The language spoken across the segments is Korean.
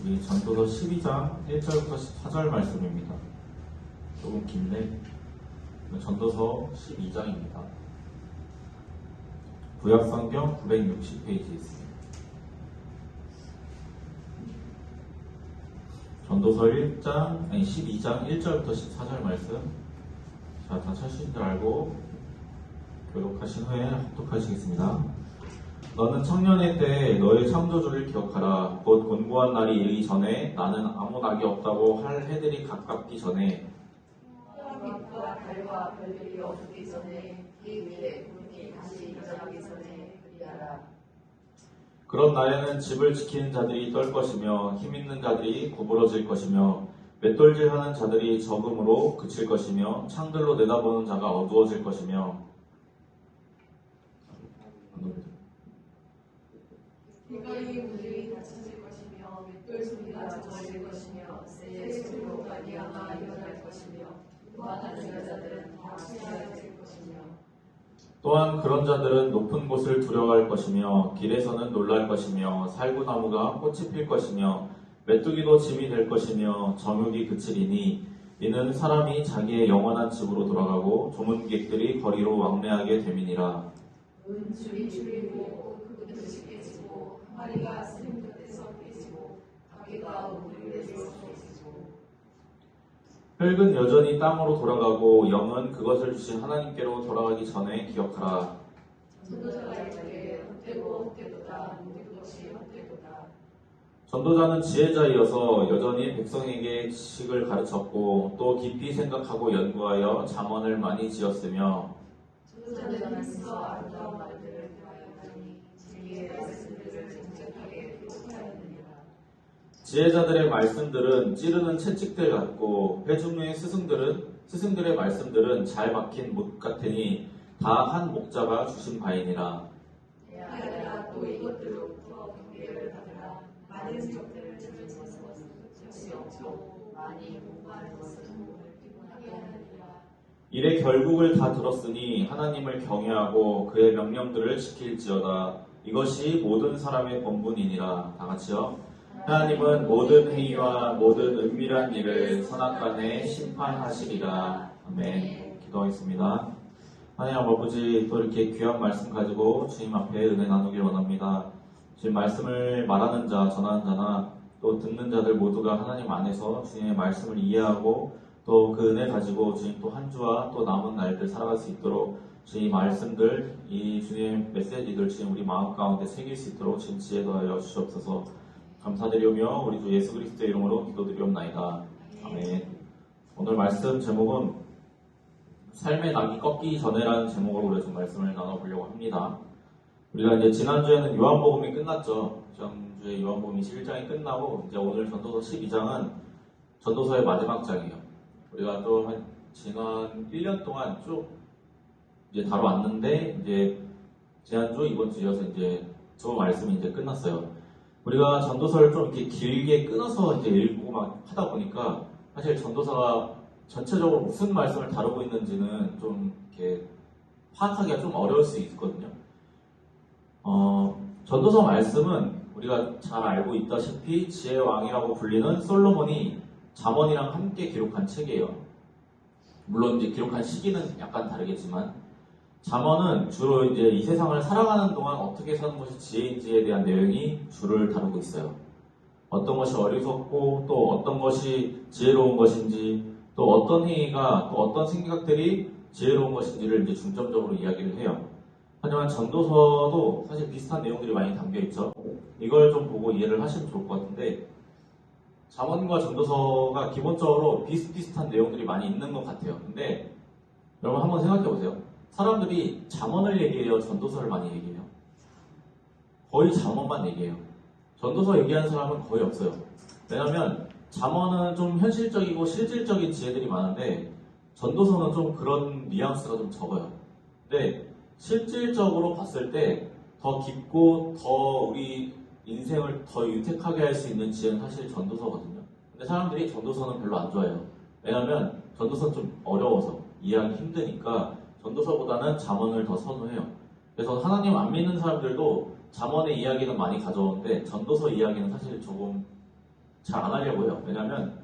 우리 전도서 12장 1절부터 14절 말씀입니다. 조금 긴데 전도서 12장입니다. 구약성경 960페이지에 있습니다. 전도서 12장 1절부터 14절 말씀. 자, 다 찾으신 줄 알고 교독하신 후에 합독하시겠습니다. 너는 청년의 때에 너의 창조주를 기억하라. 곧 곤고한 날이 이르기 전에 나는 아무 낙이 없다고 할 해들이 가깝기 전에 빛과 달과 별들이 어두기 전에 이 위에 불이 다시 일어나기 전에 그리하라. 그런 날에는 집을 지키는 자들이 떨 것이며 힘 있는 자들이 구부러질 것이며 맷돌질하는 자들이 적음으로 그칠 것이며 창들로 내다보는 자가 어두워질 것이며 길거리 문들이 닫혀질 것이며 맷돌 소리가 젖어질 것이며 새 소리로 말미암아 일어날 것이며 무한한 여자들은 다 취하여질 것이며 또한 그런 자들은 높은 곳을 두려워할 것이며 길에서는 놀랄 것이며 살구나무가 꽃이 필 것이며 메뚜기도 짐이 될 것이며 정욕이 그치리니 이는 사람이 자기의 영원한 집으로 돌아가고 조문객들이 거리로 왕래하게 됨이니라. 줄이 줄이고 그것이 깨지고 마리가 스님 곁에서 깨지고 가게가 우리 곁에서 깨지고 흙은 여전히 땅으로 돌아가고 영은 그것을 주신 하나님께로 돌아가기 전에 기억하라. 전도자가 이르되 헛되고 헛되도다 모든 것이 헛되도다. 전도자는 지혜자이어서 여전히 백성에게 지식을 가르쳤고 또 깊이 생각하고 연구하여 잠언을 많이 지었으며 전도자는 말씀과 아름다운 말들을 대하였나니 진리의 말씀들을 정직하게 기록하였느니라. 지혜자들의 말씀들은 찌르는 채찍들 같고 회중의 스승들의 말씀들은 잘 박힌 못 같으니 다 한 목자가 주신 바이니라. 대하여라. 또 이것들로부터 경계를 받으라. 많은 지역들을 들으셔서 끝이 없고 많이 공부하는 것은 몸을 피곤하게 하느니라. 이래 결국을 다 들었으니 하나님을 경외하고 그의 명령들을 지킬지어다. 이것이 모든 사람의 본분이니라. 다 같이요. 하나님은 모든 행위와 모든 은밀한 일을 선악간에 심판하시리라. 아멘. 기도하겠습니다. 하나님 아버지, 또 이렇게 귀한 말씀 가지고 주님 앞에 은혜 나누길 원합니다. 주님 말씀을 말하는 자, 전하는 자나 또 듣는 자들 모두가 하나님 안에서 주님의 말씀을 이해하고 또 그 은혜 가지고 주님 또 한 주와 또 남은 날들 살아갈 수 있도록 주님 말씀들, 이 주님의 메시지들 주님 우리 마음 가운데 새길 수 있도록 주님 지혜 더하여 주시옵소서. 감사드리오며 우리 주 예수 그리스도의 이름으로 기도드리옵나이다. 아멘. 오늘 말씀 제목은 삶의 낙이 꺾이기 전에라는 제목으로 우리가 좀 말씀을 나눠보려고 합니다. 우리가 이제 지난주에는 요한복음이 끝났죠. 지난주에 요한복음 21장이 끝나고 이제 오늘 전도서 12장은 전도서의 마지막 장이에요. 우리가 또 한 지난 1년 동안 쭉 이제 다뤄왔는데 이제 지난주 이번 주여서 이제 저 말씀이 이제 끝났어요. 우리가 전도서를 좀 이렇게 길게 끊어서 이제 읽고 막 하다 보니까 사실 전도서가 전체적으로 무슨 말씀을 다루고 있는지는 좀 이렇게 파악하기가 좀 어려울 수 있거든요. 전도서 말씀은 우리가 잘 알고 있다시피 지혜의 왕이라고 불리는 솔로몬이 잠언이랑 함께 기록한 책이에요. 물론 이제 기록한 시기는 약간 다르겠지만 잠언은 주로 이제 이 세상을 살아가는 동안 어떻게 사는 것이 지혜인지에 대한 내용이 주를 다루고 있어요. 어떤 것이 어리석고 또 어떤 것이 지혜로운 것인지 또 어떤 행위가 또 어떤 생각들이 지혜로운 것인지를 이제 중점적으로 이야기를 해요. 하지만 전도서도 사실 비슷한 내용들이 많이 담겨 있죠. 이걸 좀 보고 이해를 하시면 좋을 것 같은데 잠언과 전도서가 기본적으로 비슷비슷한 내용들이 많이 있는 것 같아요. 근데 여러분 한번 생각해 보세요. 사람들이 잠언을 얘기해요? 전도서를 많이 얘기해요? 거의 잠언만 얘기해요. 전도서 얘기하는 사람은 거의 없어요. 왜냐하면 잠언은 좀 현실적이고 실질적인 지혜들이 많은데 전도서는 좀 그런 뉘앙스가 좀 적어요. 근데 실질적으로 봤을 때 더 깊고 더 우리 인생을 더 유택하게 할 수 있는 지혜는 사실 전도서거든요. 근데 사람들이 전도서는 별로 안 좋아해요. 왜냐하면 전도서는 좀 어려워서 이해하기 힘드니까 전도서보다는 잠언을 더 선호해요. 그래서 하나님 안 믿는 사람들도 잠언의 이야기는 많이 가져오는데 전도서 이야기는 사실 조금 잘 안 하려고 해요. 왜냐하면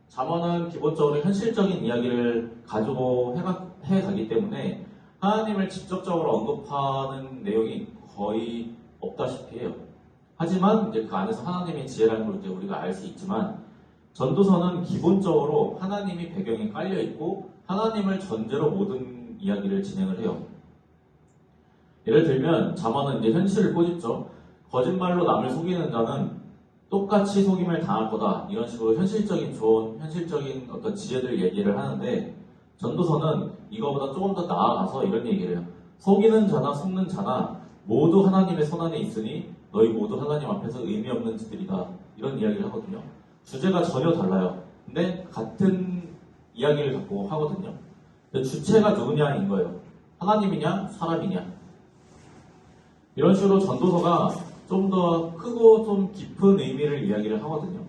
잠언은 기본적으로 현실적인 이야기를 가지고 해가기 때문에 하나님을 직접적으로 언급하는 내용이 거의 없다시피 해요. 하지만 이제 그 안에서 하나님의 지혜라는 걸 이제 우리가 알 수 있지만 전도서는 기본적으로 하나님이 배경에 깔려 있고 하나님을 전제로 모든 이야기를 진행을 해요. 예를 들면 잠언은 이제 현실을 꼬집죠. 거짓말로 남을 속이는 자는 똑같이 속임을 당할 거다. 이런 식으로 현실적인 조언, 현실적인 어떤 지혜들 얘기를 하는데 전도서는 이거보다 조금 더 나아가서 이런 얘기를 해요. 속이는 자나 속는 자나 모두 하나님의 손안에 있으니 너희 모두 하나님 앞에서 의미 없는 자들이다. 이런 이야기를 하거든요. 주제가 전혀 달라요. 근데 같은 이야기를 갖고 하거든요. 근데 주체가 누구냐인 거예요. 하나님이냐 사람이냐. 이런 식으로 전도서가 좀 더 크고 좀 깊은 의미를 이야기를 하거든요.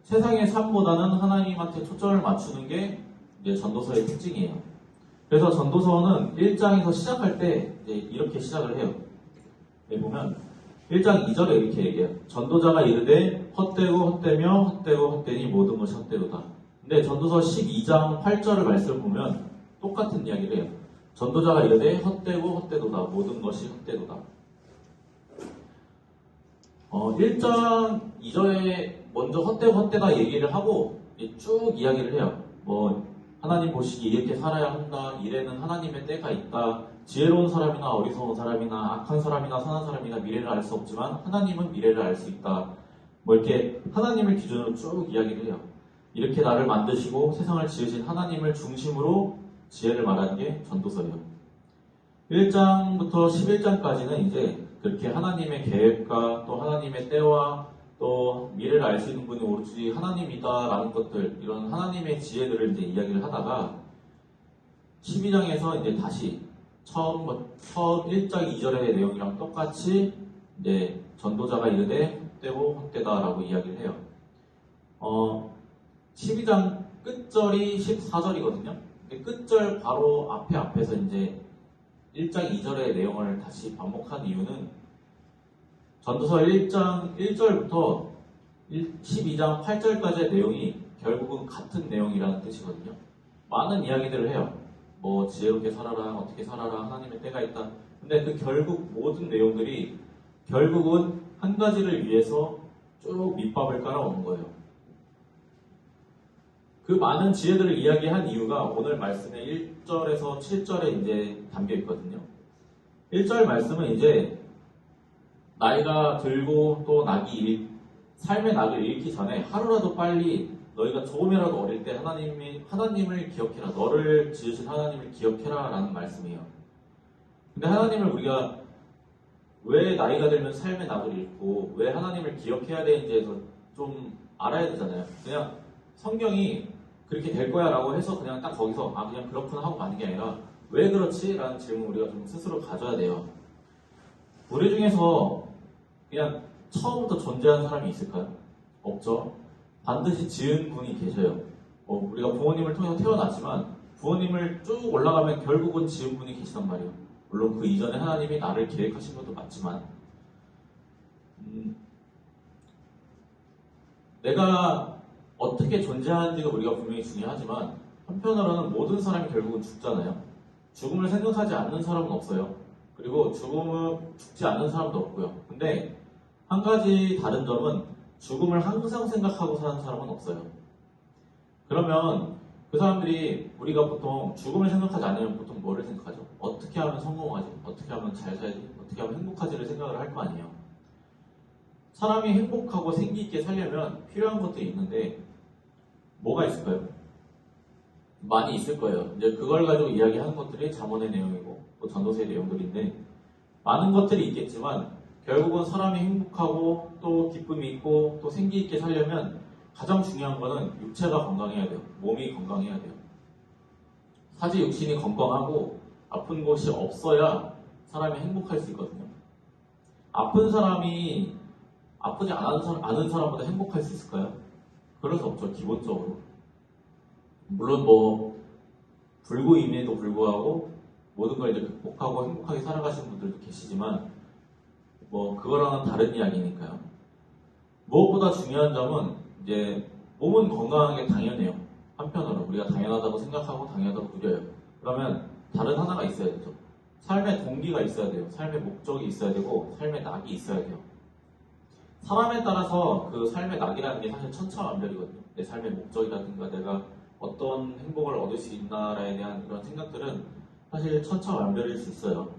세상의 삶보다는 하나님한테 초점을 맞추는 게 이제 전도서의 특징이에요. 그래서 전도서는 1장에서 시작할 때 이제 이렇게 시작을 해요. 여기 보면 1장 2절에 이렇게 얘기해요. 전도자가 이르되 헛되고 헛되며 헛되고 헛되니 모든 것이 헛되도다. 근데 전도서 12장 8절을 말씀을 보면 똑같은 이야기를 해요. 전도자가 이르되 헛되고 헛되도다. 모든 것이 헛되도다. 1장 2절에 먼저 헛되고 헛되다 얘기를 하고 쭉 이야기를 해요. 하나님 보시기에 이렇게 살아야 한다. 이래는 하나님의 때가 있다. 지혜로운 사람이나 어리석은 사람이나 악한 사람이나 선한 사람이나 미래를 알 수 없지만 하나님은 미래를 알 수 있다. 이렇게 하나님을 기준으로 쭉 이야기를 해요. 이렇게 나를 만드시고 세상을 지으신 하나님을 중심으로 지혜를 말하는 게 전도서예요. 1장부터 11장까지는 이제 그렇게 하나님의 계획과 또 하나님의 때와 또 미래를 알 수 있는 분이 오로지 하나님이다라는 것들, 이런 하나님의 지혜들을 이제 이야기를 하다가 12장에서 이제 다시 처음 1장 2절의 내용이랑 똑같이 이제 전도자가 이르되 헛되고 헛되다라고 이야기를 해요. 12장 끝절이 14절이거든요. 끝절 바로 앞에서 이제 1장 2절의 내용을 다시 반복한 이유는 전도서 1장 1절부터 12장 8절까지의 내용이 결국은 같은 내용이라는 뜻이거든요. 많은 이야기들을 해요. 지혜롭게 살아라, 어떻게 살아라, 하나님의 때가 있다. 근데 그 결국 모든 내용들이 결국은 한 가지를 위해서 쭉 밑밥을 깔아오는 거예요. 그 많은 지혜들을 이야기한 이유가 오늘 말씀의 1절에서 7절에 이제 담겨 있거든요. 1절 말씀은 이제 나이가 들고 또 삶의 낙을 잃기 전에 하루라도 빨리 너희가 조금이라도 어릴 때 하나님을 기억해라. 너를 지으신 하나님을 기억해라 라는 말씀이에요. 근데 하나님을 우리가 왜 나이가 들면 삶의 낙을 잃고 왜 하나님을 기억해야 되는지에 대해서 좀 알아야 되잖아요. 그냥 성경이 그렇게 될 거야 라고 해서 그냥 딱 거기서 그냥 그렇구나 하고 마는 게 아니라 왜 그렇지? 라는 질문을 우리가 좀 스스로 가져야 돼요. 우리 중에서 그냥 처음부터 존재한 사람이 있을까요? 없죠. 반드시 지은 분이 계셔요. 우리가 부모님을 통해서 태어났지만 부모님을 쭉 올라가면 결국은 지은 분이 계시단 말이에요. 물론 그 이전에 하나님이 나를 계획하신 것도 맞지만 내가 어떻게 존재하는지가 우리가 분명히 중요하지만 한편으로는 모든 사람이 결국은 죽잖아요. 죽음을 생각하지 않는 사람은 없어요. 그리고 죽지 않는 사람도 없고요. 근데 한 가지 다른 점은 죽음을 항상 생각하고 사는 사람은 없어요. 그러면 그 사람들이 우리가 보통 죽음을 생각하지 않으면 보통 뭐를 생각하죠? 어떻게 하면 성공하지? 어떻게 하면 잘 살지? 어떻게 하면 행복하지를 생각을 할 거 아니에요. 사람이 행복하고 생기 있게 살려면 필요한 것들이 있는데 뭐가 있을까요? 많이 있을 거예요. 이제 그걸 가지고 이야기하는 것들이 잠언의 내용이고 또 전도서의 내용들인데 많은 것들이 있겠지만 결국은 사람이 행복하고 또 기쁨이 있고 또 생기 있게 살려면 가장 중요한 거는 육체가 건강해야 돼요. 몸이 건강해야 돼요. 사지 육신이 건강하고 아픈 곳이 없어야 사람이 행복할 수 있거든요. 아픈 사람이 아프지 않은 사람보다 행복할 수 있을까요? 그럴 수 없죠. 기본적으로. 물론 불구임에도 불구하고 모든 걸 이제 극복하고 행복하게 살아가시는 분들도 계시지만 그거랑은 다른 이야기니까요. 무엇보다 중요한 점은 이제 몸은 건강한 게 당연해요. 한편으로 우리가 당연하다고 생각하고 당연하다고 누려요. 그러면 다른 하나가 있어야 되죠. 삶의 동기가 있어야 돼요. 삶의 목적이 있어야 되고 삶의 낙이 있어야 돼요. 사람에 따라서 그 삶의 낙이라는 게 사실 천차만별이거든요. 내 삶의 목적이라든가 내가 어떤 행복을 얻을 수 있나에 대한 그런 생각들은 사실 천차만별일 수 있어요.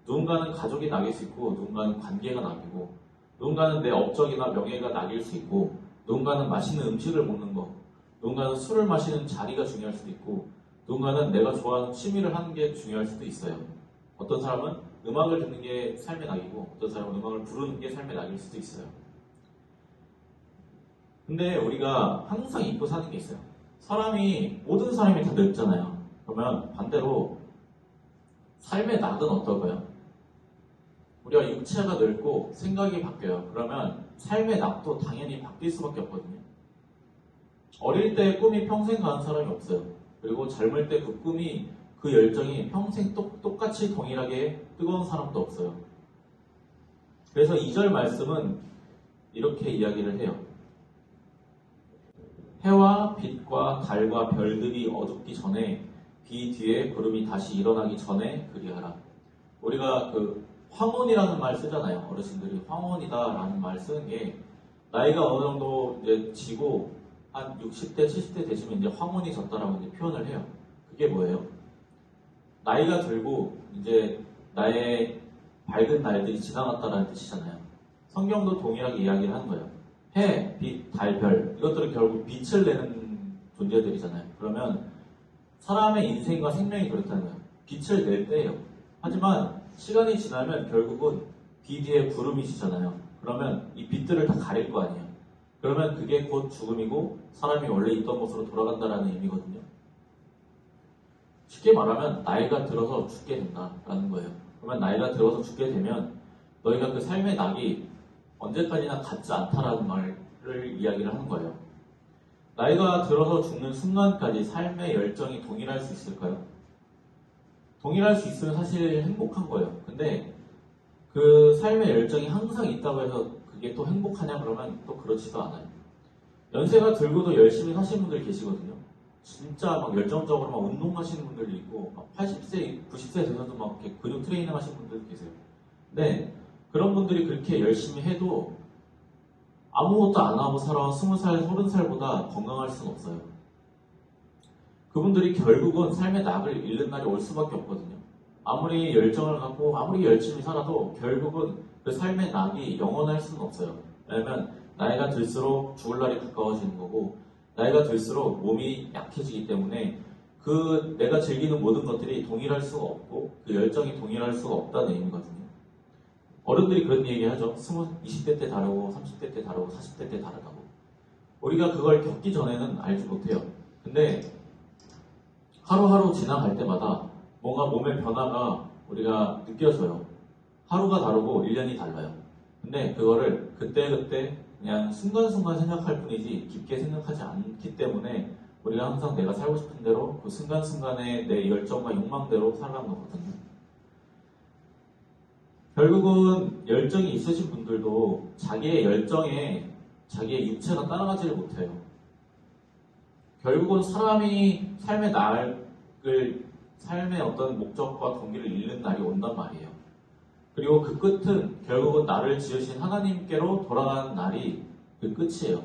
누군가는 가족이 낙일 수 있고 누군가는 관계가 낙이고 누군가는 내 업적이나 명예가 낙일 수 있고 누군가는 맛있는 음식을 먹는 거 누군가는 술을 마시는 자리가 중요할 수도 있고 누군가는 내가 좋아하는 취미를 하는 게 중요할 수도 있어요. 어떤 사람은 음악을 듣는 게 삶의 낙이고 어떤 사람은 음악을 부르는 게 삶의 낙일 수도 있어요. 근데 우리가 항상 잊고 사는 게 있어요. 모든 사람이 다 늙잖아요. 그러면 반대로 삶의 낙은 어떨까요? 우리가 육체가 늙고 생각이 바뀌어요. 그러면 삶의 낙도 당연히 바뀔 수밖에 없거든요. 어릴 때 꿈이 평생 가는 사람이 없어요. 그리고 젊을 때 그 꿈이 그 열정이 평생 똑같이 동일하게 뜨거운 사람도 없어요. 그래서 2절 말씀은 이렇게 이야기를 해요. 해와 빛과 달과 별들이 어둡기 전에 비 뒤에 구름이 다시 일어나기 전에 그리하라. 우리가 그 황혼이라는 말 쓰잖아요. 어르신들이 황혼이다라는 말 쓰는 게 나이가 어느 정도 이제 지고 한 60대, 70대 되시면 이제 황혼이 졌다라고 이제 표현을 해요. 그게 뭐예요? 나이가 들고 이제 나의 밝은 날들이 지나갔다라는 뜻이잖아요. 성경도 동일하게 이야기를 하는 거예요. 해, 빛, 달, 별 이것들은 결국 빛을 내는 존재들이잖아요. 그러면 사람의 인생과 생명이 그렇다는 거예요. 빛을 낼 때예요. 하지만 시간이 지나면 결국은 비 뒤에 구름이 지잖아요. 그러면 이 빛들을 다 가릴 거 아니에요. 그러면 그게 곧 죽음이고 사람이 원래 있던 곳으로 돌아간다라는 의미거든요. 쉽게 말하면 나이가 들어서 죽게 된다라는 거예요. 그러면 나이가 들어서 죽게 되면 너희가 그 삶의 낙이 언제까지나 같지 않다라는 말을 이야기를 하는 거예요. 나이가 들어서 죽는 순간까지 삶의 열정이 동일할 수 있을까요? 동일할 수 있으면 사실 행복한 거예요. 근데 그 삶의 열정이 항상 있다고 해서 그게 또 행복하냐 그러면 또 그렇지도 않아요. 연세가 들고도 열심히 사시는 분들 계시거든요. 진짜 막 열정적으로 막 운동하시는 분들도 있고, 막 80세, 90세 되셔도 막 이렇게 근육 트레이닝 하시는 분들도 계세요. 근데 그런 분들이 그렇게 열심히 해도 아무것도 안 하고 살아온 20살, 30살보다 건강할 수는 없어요. 그분들이 결국은 삶의 낙을 잃는 날이 올 수밖에 없거든요. 아무리 열정을 갖고 아무리 열심히 살아도 결국은 그 삶의 낙이 영원할 수는 없어요. 왜냐면 나이가 들수록 죽을 날이 가까워지는 거고 나이가 들수록 몸이 약해지기 때문에 그 내가 즐기는 모든 것들이 동일할 수가 없고 그 열정이 동일할 수가 없다는 의미거든요. 어른들이 그런 얘기 하죠. 20대 때 다르고 30대 때 다르고 40대 때 다르다고. 우리가 그걸 겪기 전에는 알지 못해요. 근데 하루하루 지나갈 때마다 뭔가 몸의 변화가 우리가 느껴져요. 하루가 다르고 1년이 달라요. 근데 그거를 그때그때 그냥 순간순간 생각할 뿐이지 깊게 생각하지 않기 때문에 우리가 항상 내가 살고 싶은 대로 그 순간순간의 내 열정과 욕망대로 살아가는 거거든요. 결국은 열정이 있으신 분들도 자기의 열정에 자기의 육체가 따라가지를 못해요. 결국은 사람이 삶의 어떤 목적과 동기를 잃는 날이 온단 말이에요. 그리고 그 끝은 결국은 나를 지으신 하나님께로 돌아가는 날이 그 끝이에요.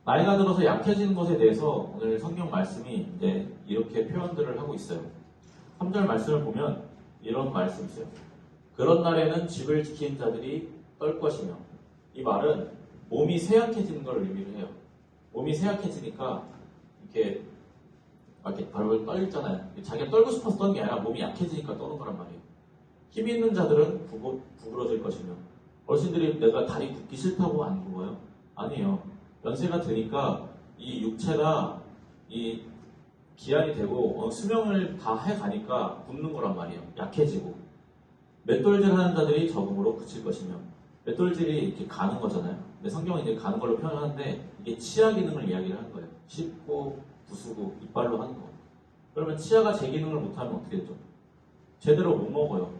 나이가 들어서 약해지는 것에 대해서 오늘 성경 말씀이 이제 이렇게 표현들을 하고 있어요. 3절 말씀을 보면 이런 말씀이 있어요. 그런 날에는 집을 지키는 자들이 떨 것이며 이 말은 몸이 쇠약해지는 걸 의미를 해요. 몸이 쇠약해지니까 이렇게 발을 떨잖아요. 자기가 떨고 싶어서 떠는 게 아니라 몸이 약해지니까 떠는 거란 말이에요. 힘 있는 자들은 구부러질 것이며 어르신들이 내가 다리 굽기 싫다고 안 굽어요? 아니에요. 연세가 드니까 이 육체가 이 기한이 되고 수명을 다 해가니까 굽는 거란 말이에요. 약해지고 맷돌질 하는 자들이 적응으로 그칠 것이며 맷돌질이 이렇게 가는 거잖아요. 근데 성경은 이제 가는 걸로 표현하는데 이게 치아 기능을 이야기를 하는 거예요. 씹고 부수고 이빨로 하는 거. 그러면 치아가 제 기능을 못하면 어떻게 되죠? 제대로 못 먹어요.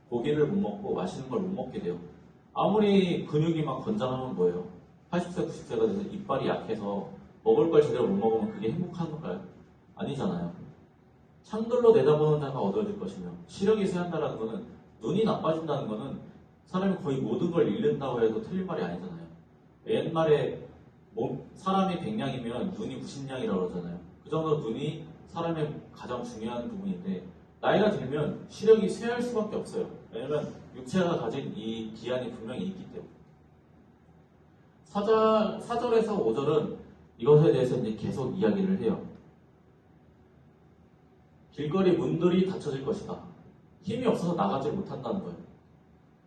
고기를 못 먹고 맛있는 걸 못 먹게 돼요. 아무리 근육이 막 건장하면 뭐예요? 80세, 90세가 돼서 이빨이 약해서 먹을 걸 제대로 못 먹으면 그게 행복한 건가요? 아니잖아요. 창들로 내다보는 자가 얻어질 것이며 시력이 쇠한다는 거는 눈이 나빠진다는 거는 사람이 거의 모든 걸 잃는다고 해도 틀린 말이 아니잖아요. 옛말에 사람이 100냥이면 눈이 90냥이라고 그러잖아요. 그 정도 눈이 사람의 가장 중요한 부분인데 나이가 들면 시력이 쇠할 수밖에 없어요. 왜냐면 육체가 가진 이 기한이 분명히 있기 때문에. 4절에서 5절은 이것에 대해서 이제 계속 이야기를 해요. 길거리 문들이 닫혀질 것이다. 힘이 없어서 나가지 못한다는 거예요.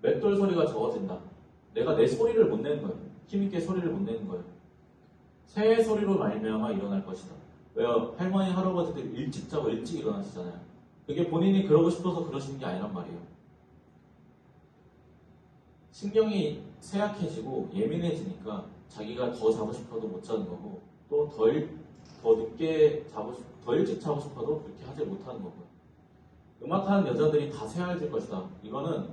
맷돌 소리가 적어진다. 내가 내 소리를 못 내는 거예요. 힘있게 소리를 못 내는 거예요. 새의 소리로 말미암아 일어날 것이다. 왜요? 할머니, 할아버지들 일찍 자고 일찍 일어나시잖아요. 그게 본인이 그러고 싶어서 그러시는 게 아니란 말이에요. 신경이 쇠약해지고 예민해지니까 자기가 더 자고 싶어도 못 자는 거고 또 더 일찍 자고 싶어도 그렇게 하지 못하는 거고요. 음악하는 여자들이 다 쇠해질 것이다. 이거는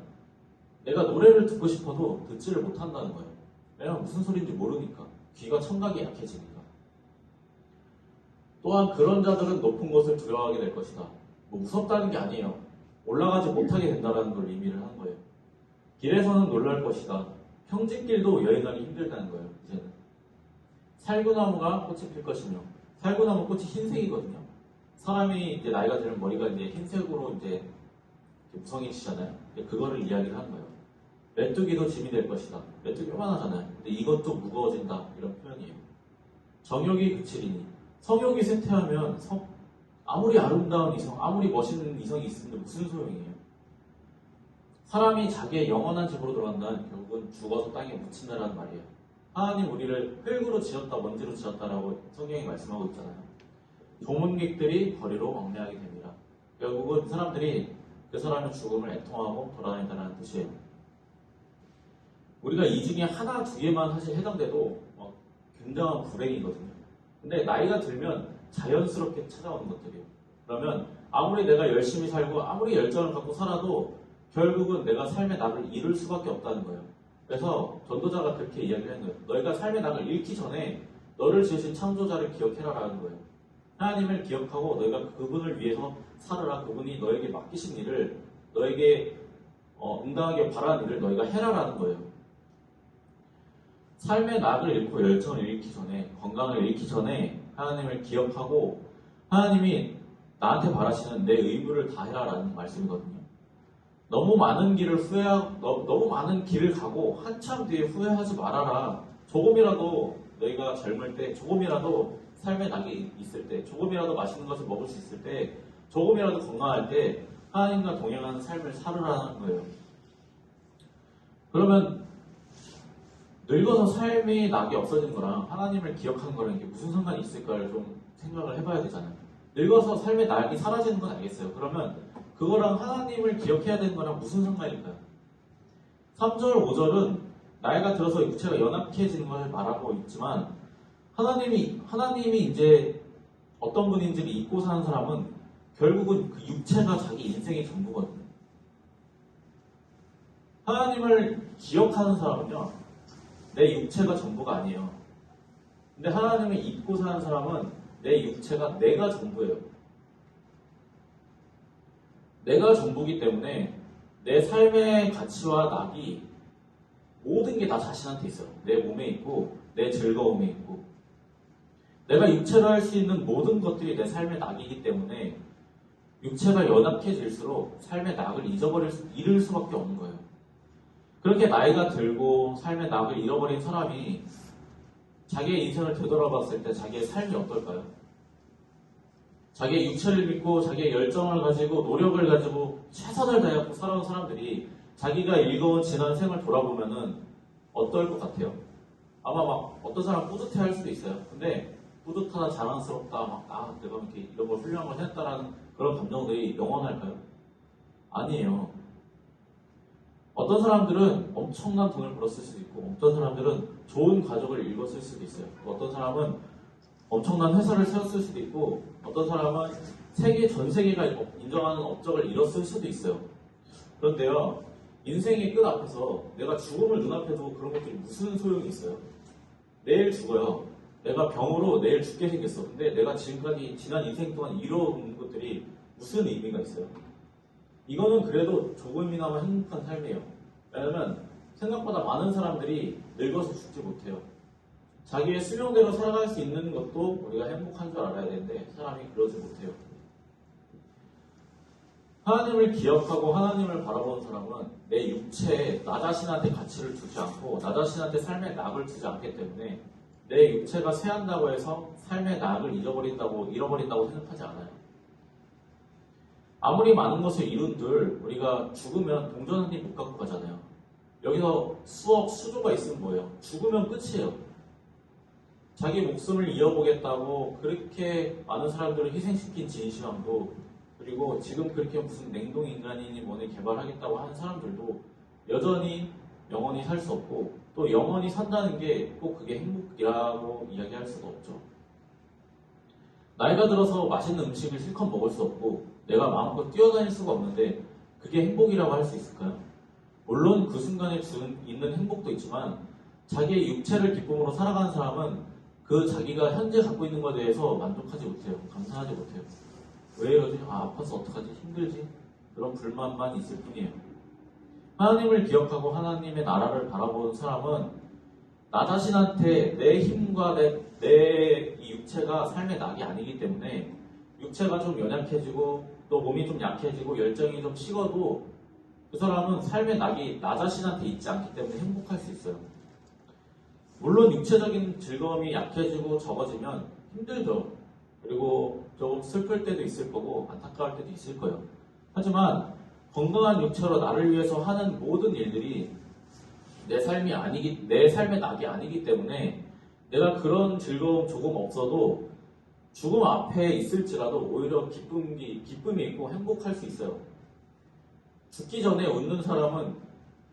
내가 노래를 듣고 싶어도 듣지를 못한다는 거예요. 왜냐면 무슨 소리인지 모르니까. 귀가 청각이 약해지니까. 또한 그런 자들은 높은 곳을 두려워하게 될 것이다. 뭐 무섭다는 게 아니에요. 올라가지 못하게 된다는 걸 의미를 하는 거예요. 길에서는 놀랄 것이다. 평지길도 여행하기 힘들다는 거예요. 이제는. 살구나무가 꽃이 필 것이며 살구나무 꽃이 흰색이거든요. 사람이 이제 나이가 들면 머리가 이제 흰색으로 이제 무성해지잖아요. 그거를 이야기를 하는 거예요. 메뚜기도 짐이 될 것이다. 메뚜기 요만하잖아요. 근데 이것도 무거워진다. 이런 표현이에요. 정욕이 그치리니 성욕이 쇠퇴하면 아무리 아름다운 이성, 아무리 멋있는 이성이 있는데 무슨 소용이에요? 사람이 자기의 영원한 집으로 돌아간다면 결국은 죽어서 땅에 묻힌다라는 말이에요. 하나님 우리를 흙으로 지었다, 먼지로 지었다라고 성경이 말씀하고 있잖아요. 조문객들이 거리로 왕래하게 됩니다. 결국은 사람들이 그 사람의 죽음을 애통하고 돌아다닌다는 뜻이에요. 우리가 이 중에 하나, 두 개만 사실 해당돼도 굉장한 불행이거든요. 근데 나이가 들면 자연스럽게 찾아오는 것들이에요. 그러면 아무리 내가 열심히 살고 아무리 열정을 갖고 살아도 결국은 내가 삶의 낙을 잃을 수밖에 없다는 거예요. 그래서 전도자가 그렇게 이야기를 하는 거예요. 너희가 삶의 낙을 잃기 전에 너를 지으신 창조자를 기억해라라는 거예요. 하나님을 기억하고 너희가 그분을 위해서 살아라. 그분이 너에게 맡기신 일을 너에게 응당하게 바라는 일을 너희가 해라라는 거예요. 삶의 낙을 잃고 열정을 잃기 전에, 건강을 잃기 전에 하나님을 기억하고 하나님이 나한테 바라시는 내 의무를 다해라라는 말씀이거든요. 너무 많은 길을 가고 한참 뒤에 후회하지 말아라. 조금이라도 너희가 젊을 때, 조금이라도 삶의 낙이 있을 때, 조금이라도 맛있는 것을 먹을 수 있을 때, 조금이라도 건강할 때 하나님과 동행하는 삶을 살으라는 거예요. 그러면 늙어서 삶의 낙이 없어진 거랑 하나님을 기억하는 거랑 이게 무슨 상관이 있을까를 좀 생각을 해봐야 되잖아요. 늙어서 삶의 낙이 사라지는 건 알겠어요. 그러면 그거랑 하나님을 기억해야 되는 거랑 무슨 상관일까요? 3절, 5절은 나이가 들어서 육체가 연약해지는 것을 말하고 있지만 하나님이 이제 어떤 분인지를 잊고 사는 사람은 결국은 그 육체가 자기 인생의 전부거든요. 하나님을 기억하는 사람은요, 내 육체가 전부가 아니에요. 근데 하나님을 잊고 사는 사람은 내 육체가 내가 전부예요. 내가 전부기 때문에 내 삶의 가치와 낙이 모든 게 나 자신한테 있어요. 내 몸에 있고 내 즐거움에 있고 내가 육체로 할 수 있는 모든 것들이 내 삶의 낙이기 때문에 육체가 연약해질수록 삶의 낙을 잃을 수밖에 없는 거예요. 그렇게 나이가 들고 삶의 낙을 잃어버린 사람이 자기의 인생을 되돌아봤을 때 자기의 삶이 어떨까요? 자기의 육체를 믿고 자기의 열정을 가지고 노력을 가지고 최선을 다하고 살아온 사람들이 자기가 일궈온 지난 생을 돌아보면은 어떨 것 같아요? 아마 막 어떤 사람 뿌듯해 할 수도 있어요. 근데 뿌듯하다, 자랑스럽다, 내가 이렇게 이런 걸 훌륭한 걸 했다라는 그런 감정들이 영원할까요? 아니에요. 어떤 사람들은 엄청난 돈을 벌었을 수도 있고, 어떤 사람들은 좋은 가족을 이뤘을 수도 있어요. 어떤 사람은 엄청난 회사를 세웠을 수도 있고, 어떤 사람은 전 세계가 인정하는 업적을 이뤘을 수도 있어요. 그런데요, 인생의 끝 앞에서 내가 죽음을 눈앞에 두고 그런 것들이 무슨 소용이 있어요? 내일 죽어요. 내가 병으로 내일 죽게 생겼어. 근데 내가 지금까지 지난 인생 동안 이뤄온 것들이 무슨 의미가 있어요? 이거는 그래도 조금이나마 행복한 삶이에요. 왜냐면 생각보다 많은 사람들이 늙어서 죽지 못해요. 자기의 수명대로 살아갈 수 있는 것도 우리가 행복한 줄 알아야 되는데 사람이 그러지 못해요. 하나님을 기억하고 하나님을 바라보는 사람은 내 육체에 나 자신한테 가치를 두지 않고 나 자신한테 삶의 낙을 주지 않기 때문에 내 육체가 쇠한다고 해서 삶의 낙을 잃어버린다고 생각하지 않아요. 아무리 많은 것을 이룬들 우리가 죽으면 동전 한 입 못 갖고 가잖아요. 여기서 수억, 수조가 있으면 뭐예요? 죽으면 끝이에요. 자기 목숨을 이어보겠다고 그렇게 많은 사람들을 희생시킨 진시황도 그리고 지금 그렇게 무슨 냉동인간이니 뭐니 개발하겠다고 하는 사람들도 여전히 영원히 살 수 없고 또 영원히 산다는 게 꼭 그게 행복이라고 이야기할 수가 없죠. 나이가 들어서 맛있는 음식을 실컷 먹을 수 없고 내가 마음껏 뛰어다닐 수가 없는데 그게 행복이라고 할 수 있을까요? 물론 그 순간에 있는 행복도 있지만 자기의 육체를 기쁨으로 살아가는 사람은 그 자기가 현재 갖고 있는 것에 대해서 만족하지 못해요. 감사하지 못해요. 왜 이러지? 아파서 어떡하지? 힘들지? 그런 불만만 있을 뿐이에요. 하나님을 기억하고 하나님의 나라를 바라보는 사람은 나 자신한테 내 힘과 내 이 육체가 삶의 낙이 아니기 때문에 육체가 좀 연약해지고 또 몸이 좀 약해지고 열정이 좀 식어도 그 사람은 삶의 낙이 나 자신한테 있지 않기 때문에 행복할 수 있어요. 물론 육체적인 즐거움이 약해지고 적어지면 힘들죠. 그리고 조금 슬플 때도 있을 거고 안타까울 때도 있을 거예요. 하지만 건강한 육체로 나를 위해서 하는 모든 일들이 내 삶의 낙이 아니기 때문에 내가 그런 즐거움 조금 없어도 죽음 앞에 있을지라도 오히려 기쁨이 있고 행복할 수 있어요. 죽기 전에 웃는 사람은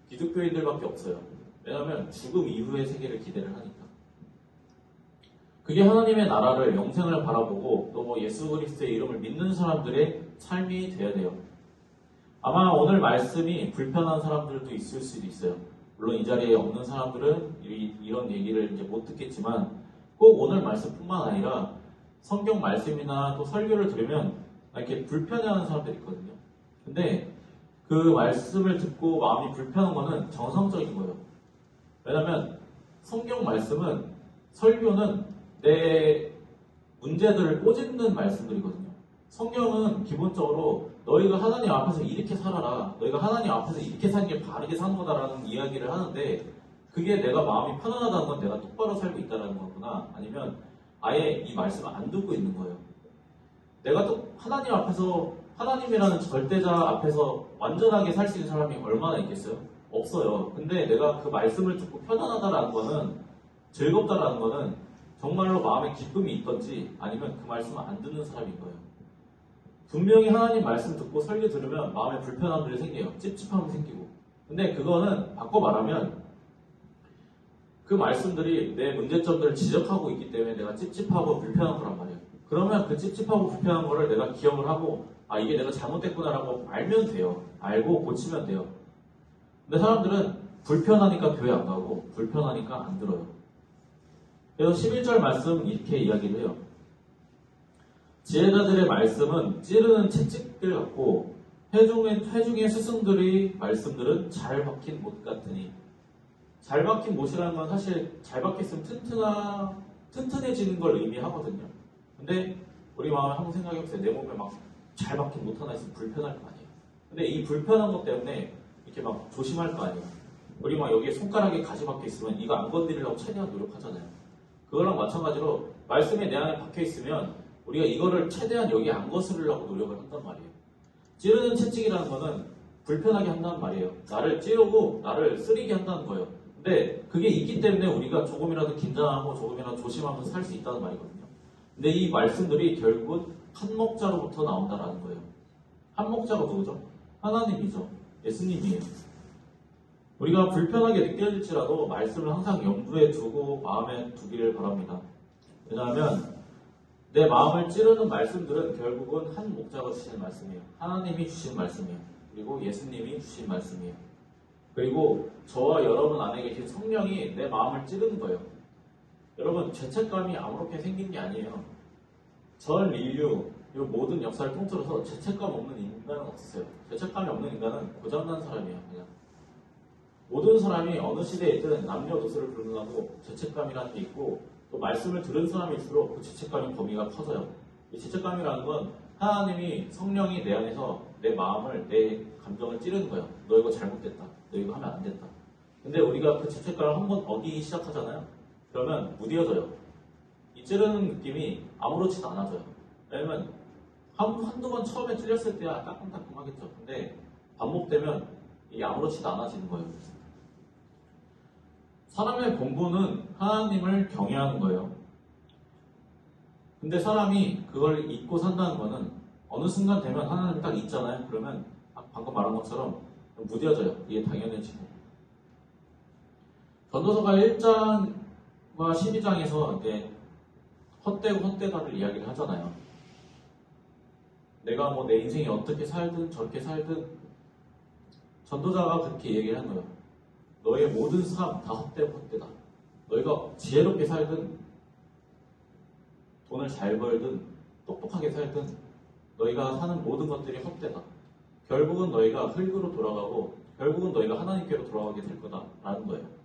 기독교인들밖에 없어요. 왜냐하면 죽음 이후의 세계를 기대를 하니까. 그게 하나님의 나라를 영생을 바라보고 또 뭐 예수 그리스도의 이름을 믿는 사람들의 삶이 되어야 돼요. 아마 오늘 말씀이 불편한 사람들도 있을 수도 있어요. 물론 이 자리에 없는 사람들은 이런 얘기를 이제 못 듣겠지만 꼭 오늘 말씀뿐만 아니라 성경 말씀이나 또 설교를 들으면 이렇게 불편해하는 사람들이 있거든요. 근데 그 말씀을 듣고 마음이 불편한 거는 정상적인 거예요. 왜냐면 성경 말씀은 설교는 내 문제들을 꼬집는 말씀들이거든요. 성경은 기본적으로 너희가 하나님 앞에서 이렇게 살아라. 너희가 하나님 앞에서 이렇게 사는 게 바르게 사는 거다라는 이야기를 하는데 그게 내가 마음이 편안하다는 건 내가 똑바로 살고 있다는 거구나. 아니면 아예 이 말씀을 안 듣고 있는 거예요. 내가 또 하나님 앞에서 하나님이라는 절대자 앞에서 완전하게 살 수 있는 사람이 얼마나 있겠어요? 없어요. 근데 내가 그 말씀을 듣고 편안하다라는 거는 즐겁다라는 거는 정말로 마음에 기쁨이 있던지 아니면 그 말씀을 안 듣는 사람인 거예요. 분명히 하나님 말씀 듣고 설교 들으면 마음에 불편함들이 생겨요. 찝찝함이 생기고. 근데 그거는 바꿔 말하면 그 말씀들이 내 문제점들을 지적하고 있기 때문에 내가 찝찝하고 불편한 거란 말이에요. 그러면 그 찝찝하고 불편한 거를 내가 기억을 하고 이게 내가 잘못됐구나라고 알면 돼요. 알고 고치면 돼요. 근데 사람들은 불편하니까 교회 안 가고 불편하니까 안 들어요. 그래서 11절 말씀 이렇게 이야기를 해요. 지혜자들의 말씀은 찌르는 채찍들 같고 회중의 스승들의 말씀들은 잘 박힌 못 같으니. 잘 박힌 못이라는 건 사실 잘 박혔으면 튼튼해지는 걸 의미하거든요. 근데 우리 마음에 한번 생각해보세요. 내 몸에 막 잘 박힌 못 하나 있으면 불편할 거 아니에요. 근데 이 불편한 것 때문에 이렇게 막 조심할 거 아니에요. 우리 막 여기에 손가락에 가시 박혀 있으면 이거 안 건드리려고 최대한 노력하잖아요. 그거랑 마찬가지로 말씀에 내 안에 박혀 있으면 우리가 이거를 최대한 여기 안 거스르려고 노력을 한단 말이에요. 찌르는 채찍이라는 거는 불편하게 한다는 말이에요. 나를 찌르고 나를 쓰리게 한다는 거예요. 근데 그게 있기 때문에 우리가 조금이라도 긴장하고 조금이라도 조심하면서 살 수 있다는 말이거든요. 근데 이 말씀들이 결국은 한 목자로부터 나온다라는 거예요. 한 목자가 누구죠? 하나님이죠. 예수님이에요. 우리가 불편하게 느껴질지라도 말씀을 항상 염두에 두고 마음에 두기를 바랍니다. 왜냐하면 내 마음을 찌르는 말씀들은 결국은 한 목자가 주신 말씀이에요. 하나님이 주신 말씀이에요. 그리고 예수님이 주신 그리고 저와 여러분 안에 계신 성령이 내 마음을 찌르는 거예요. 죄책감이 아무렇게 생긴 게 아니에요. 전 인류, 이 모든 역사를 통틀어서 죄책감 없는 인간은 없었어요. 죄책감이 없는 인간은 고장난 사람이에요. 그냥 모든 사람이 어느 시대에 있든 남녀노소를 불문하고 죄책감이라는 게 있고, 또 말씀을 들은 사람일수록 그 죄책감의 범위가 커져요. 이 죄책감이라는 건 하나님이, 성령이 내 안에서 내 마음을, 내 감정을 찌르는 거예요. 너 이거 잘못됐다. 너 이거 하면 안 된다. 근데 우리가 그 죄책감을 한번 어기기 시작하잖아요. 그러면 무뎌져요. 이 찌르는 느낌이 아무렇지도 않아져요. 왜냐면 한두 번 처음에 찔렸을 때야 따끔따끔하겠죠. 근데 반복되면 이게 아무렇지도 않아지는 거예요. 사람의 본분은 하나님을 경외하는 거예요. 근데 사람이 그걸 잊고 산다는 거는 어느 순간 되면 하나님 딱 있잖아요. 그러면 방금 말한 것처럼 무뎌져요. 이게 당연해지고. 전도서가 1장과 12장에서 이제 헛되고 헛되다를 이야기를 하잖아요. 내가 뭐 내 인생이 어떻게 살든 저렇게 살든 전도자가 그렇게 얘기를 하는 거예요. 너의 모든 삶 다 헛되고 헛되다. 너희가 지혜롭게 살든 돈을 잘 벌든 똑똑하게 살든 너희가 사는 모든 것들이 헛되다. 결국은 너희가 흙으로 돌아가고 결국은 너희가 하나님께로 돌아가게 될 거다라는 거예요.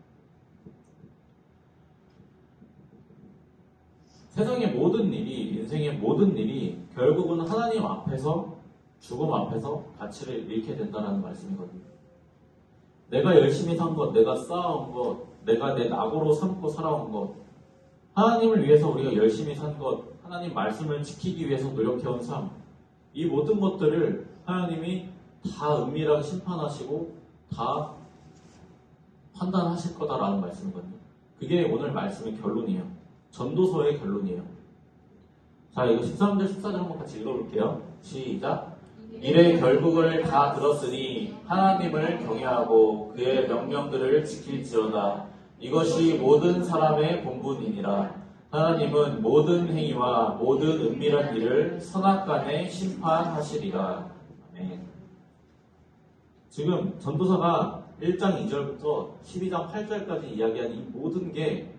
세상의 모든 일이, 인생의 모든 일이 결국은 하나님 앞에서, 죽음 앞에서 가치를 잃게 된다는 말씀이거든요. 내가 열심히 산 것, 내가 쌓아온 것, 내가 내 낙오로 삼고 살아온 것, 하나님을 위해서 우리가 열심히 산 것, 하나님 말씀을 지키기 위해서 노력해온 삶, 이 모든 것들을 하나님이 다 은밀하게 심판하시고 다 판단하실 거다라는 말씀이거든요. 그게 오늘 말씀의 결론이에요. 전도서의 결론이에요. 자, 이거 13절, 14절 한번 같이 읽어볼게요. 시작. 일의 결국을 다 들었으니 하나님을 경외하고 그의 명령들을 지킬지어다. 이것이 모든 사람의 본분이니라. 하나님은 모든 행위와 모든 은밀한 일을 선악간에 심판하시리라. 아멘. 지금 전도서가 1장 2절부터 12장 8절까지 이야기한 이 모든 게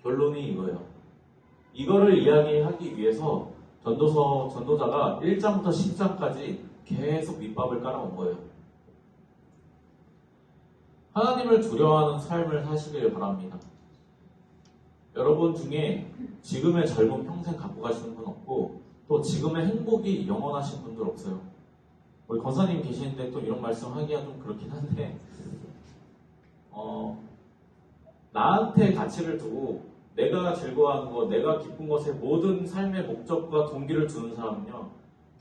결론이 이거예요. 이거를 이야기하기 위해서 전도자가 1장부터 10장까지 계속 밑밥을 깔아온 거예요. 하나님을 두려워하는 삶을 사시길 바랍니다. 여러분 중에 지금의 젊은 평생 갖고 가시는 분 없고 또 지금의 행복이 영원하신 분들 없어요. 우리 권사님 계시는데 또 이런 말씀 하기가 좀 그렇긴 한데 나한테 가치를 두고 내가 즐거워하는 것, 내가 기쁜 것에 모든 삶의 목적과 동기를 두는 사람은요,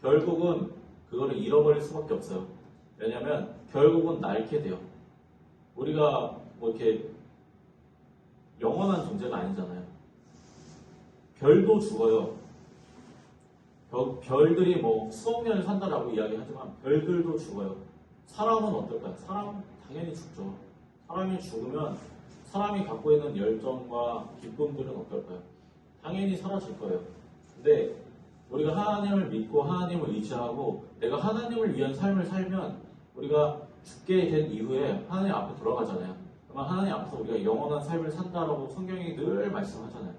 결국은 그거를 잃어버릴 수밖에 없어요. 왜냐면 결국은 낡게 돼요. 우리가 뭐 이렇게 영원한 존재가 아니잖아요. 별도 죽어요. 별들이 뭐 수억 년을 산다라고 이야기하지만 별들도 죽어요. 사람은 어떨까요? 사람은 당연히 죽죠. 사람이 죽으면 사람이 갖고 있는 열정과 기쁨들은 어떨까요? 당연히 사라질 거예요. 근데 우리가 하나님을 믿고 하나님을 의지하고 내가 하나님을 위한 삶을 살면 우리가 죽게 된 이후에 하나님 앞에 돌아가잖아요. 그러면 하나님 앞에서 우리가 영원한 삶을 산다라고 성경이 늘 말씀하잖아요.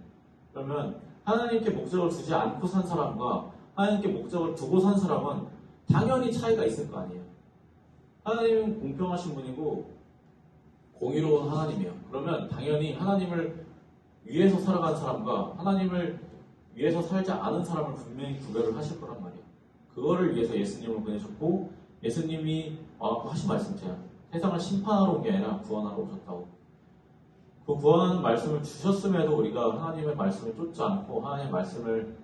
그러면 하나님께 목적을 두지 않고 산 사람과 하나님께 목적을 두고 산 사람은 당연히 차이가 있을 거 아니에요. 하나님은 공평하신 분이고 공의로운 하나님이에요. 그러면 당연히 하나님을 위해서 살아간 사람과 하나님을 위해서 살지 않은 사람을 분명히 구별을 하실 거란 말이에요. 그거를 위해서 예수님을 보내셨고 예수님이 하신 말씀이잖아요. 세상을 심판하러 온 게 아니라 구원하러 오셨다고. 그 구원하는 말씀을 주셨음에도 우리가 하나님의 말씀을 쫓지 않고 하나님의 말씀을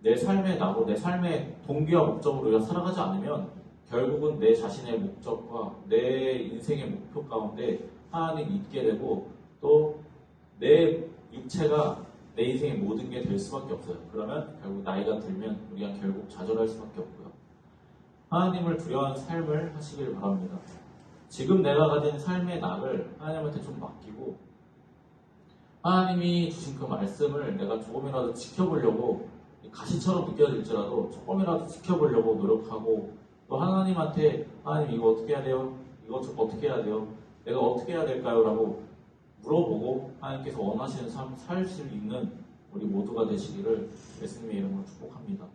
내 삶에 나고 내 삶의 동기와 목적으로 우리가 살아가지 않으면 결국은 내 자신의 목적과 내 인생의 목표 가운데 하나님 잊게 되고 또 내 육체가 내 인생의 모든 게 될 수밖에 없어요. 그러면 결국 나이가 들면 우리가 결국 좌절할 수밖에 없고요. 하나님을 두려워하는 삶을 하시길 바랍니다. 지금 내가 가진 삶의 낙을 하나님한테 좀 맡기고 하나님이 주신 그 말씀을 내가 조금이라도 지켜보려고 가시처럼 느껴질지라도 조금이라도 지켜보려고 노력하고 또 하나님한테 하나님 이거 어떻게 해야 돼요? 이거 어떻게 해야 돼요? 내가 어떻게 해야 될까요? 라고 물어보고 하나님께서 원하시는 삶 살 수 있는 우리 모두가 되시기를 예수님의 이름으로 축복합니다.